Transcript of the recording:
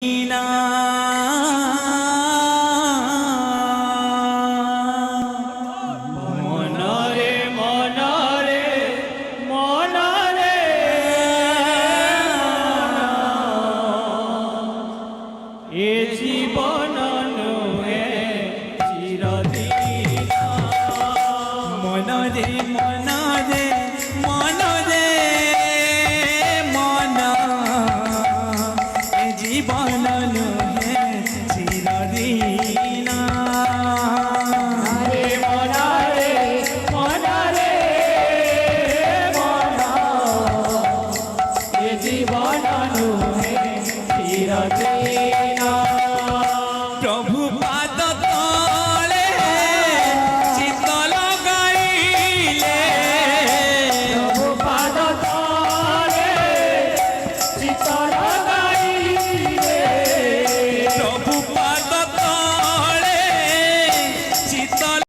না মনরে মনরে মনরে এ জীবন নুহে চিরদিন মনরে মনরে মনরে মন এ জীবন নুহে চিরদিন রে মনরে মনরে মন এ জীবন নুহে চিরদিন